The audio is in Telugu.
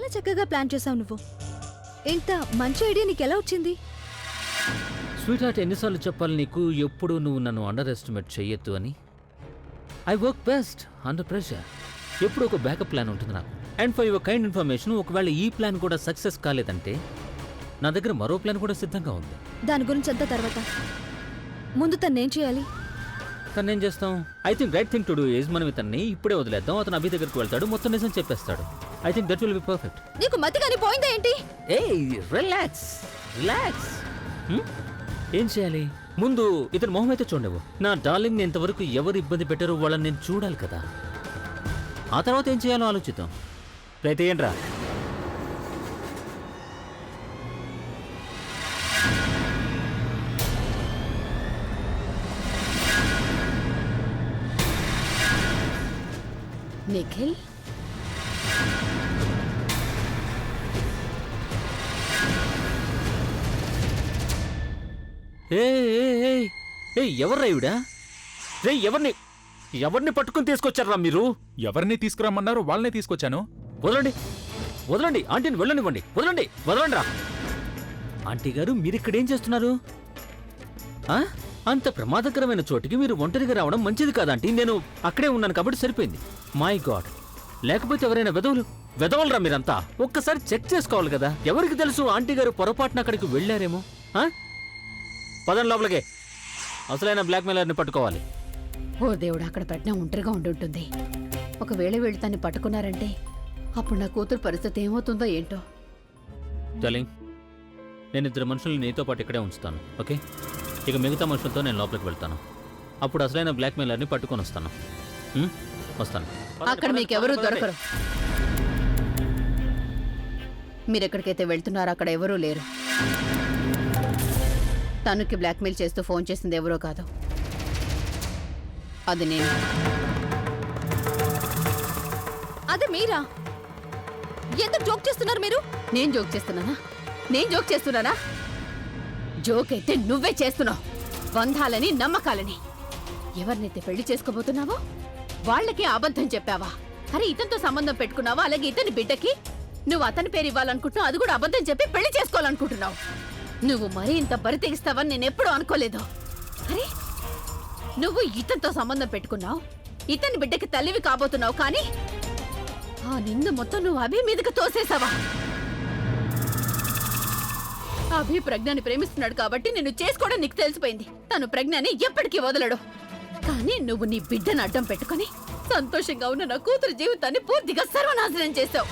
చాలా చక్కగా ప్లాన్ చేసావు నువ్వు. ఇంత మంచి ఐడియా నీకెలా వచ్చింది? స్వీట్ హార్ట్, ఎన్నిసార్లు చెప్పాలి నీకు ఎప్పుడు నువ్వు నన్ను అండర్ ఎస్టిమేట్ చెయ్యొద్దు అని? I work best under pressure. ఎప్పుడు ఒక బ్యాకప్ ప్లాన్ ఉంటుంది నాకు. And for your kind information, ఒకవేళ ఈ ప్లాన్ కూడా సక్సెస్ కాలేదంటే నా దగ్గర మరో ప్లాన్ కూడా సిద్ధంగా ఉంది. దాని గురించి అంతా తర్వాత. ముందు తన్నేం చేయాలి? తను ఏం చేస్తాం? I think right thing to do is మనం ఇతన్ని ఇప్పుడే వదిలేద్దాం. అతను అభి దగ్గరికి వెళ్తాడు, మొత్తం నిజం చెప్పేస్తాడు. I think that will be perfect. నీకు మతి కానీ పోయిందా ఏంటి? ఏయ్ రిలాక్స్ రిలాక్స్. ఏం చేయాలి? ముందు ఇతని మొహం అయితే చూడవు. నా డార్లింగ్ ఇంతవరకు ఎవరు ఇబ్బంది పెట్టారో వాళ్ళని నేను చూడాలి కదా. ఆ తర్వాత ఏం చేయాలో ఆలోచిద్దాం. రైతే ఏంట్రా? నిఖిల్, ఎవర్రా ఈవిడా? రే ఎవరిని పట్టుకుని తీసుకొచ్చారా మీరు? ఎవరిని తీసుకురమ్మన్నారో వాళ్ళనే తీసుకొచ్చాను. వదలండి వదలండి, ఆంటీని వెళ్ళనివ్వండి. వదలండి వదలండి రా. ఆంటీ గారు, మీరిక్కడేం చేస్తున్నారు? అంత ప్రమాదకరమైన చోటికి మీరు ఒంటరిగా రావడం మంచిది కాదంటీ. నేను అక్కడే ఉన్నాను కాబట్టి సరిపోయింది. మై గాడ్, లేకపోతే ఎవరైనా వెదవలరా మీరంతా? ఒక్కసారి చెక్ చేసుకోవాలి కదా. ఎవరికి తెలుసు ఆంటీ గారు పొరపాటున అక్కడికి వెళ్ళారేమో. పదండి లోపలికే. అసలైన బ్లాక్మెయిలర్ని పట్టుకోవాలి. ఓ దేవుడు, అక్కడ ప్రజ్ఞ ఒంటరిగా ఉండుంటుంది. ఒకవేళ వీళ్ళు తన్ని పట్టుకున్నారంటే అప్పుడు నా కూతురు పరిస్థితి ఏమవుతుందో ఏంటో. డార్లింగ్, నేను ఇద్దరు మనుషుల్ని నీతో పాటు ఇక్కడే ఉంచుతాను, ఓకే? ఇక మిగతా మనుషులతో నేను లోపలికి వెళ్తాను. అప్పుడు అసలైన బ్లాక్మెయిలర్ని పట్టుకొని వస్తాను. వస్తాను. అక్కడ మీకెవరూ దొరకరు. మీరెక్కడికైతే వెళ్తున్నారో అక్కడ ఎవరూ లేరు. తనుకి బ్లాక్మెయిల్ చేస్తూ ఫోన్ చేసింది ఎవరో కాదు, అది నేను. అదే మీరా? ఎందుకు జోక్ చేస్తున్నారు మీరు? నేను జోక్ చేస్తున్నానా? జోక్ అయితే నువ్వే చేస్తున్నావు. బంధాలని, నమ్మకాలని. ఎవరినైతే పెళ్లి చేసుకోబోతున్నావో వాళ్ళకి అబద్ధం చెప్పావా? అరే, ఇతనితో సంబంధం పెట్టుకున్నావా? అలాగే ఇతని బిడ్డకి నువ్వు అతని పేరు ఇవ్వాలనుకుంటున్నావు, అది కూడా అబద్ధం చెప్పి పెళ్లి చేసుకోవాలనుకుంటున్నావు. నువ్వు మరీ ఇంత బరి తెగిస్తావని నేను ఎప్పుడూ అనుకోలేదు. అరే, నువ్వు ఇతనితో సంబంధం పెట్టుకున్నావు, ఇతని బిడ్డకి తల్లివి కాబోతున్నావు, కానీ ఆ నింద మొత్తం నువ్వు అభి మీదకి తోసేసావా? అభి ప్రజ్ఞని ప్రేమిస్తున్నాడు కాబట్టి నిన్ను చేసుకోవడం నీకు తెలిసిపోయింది. తను ప్రజ్ఞని ఎప్పటికీ వదలడు. కానీ నువ్వు నీ బిడ్డను అడ్డం పెట్టుకుని సంతోషంగా ఉన్న నా కూతురు జీవితాన్ని పూర్తిగా సర్వనాశనం చేశావు.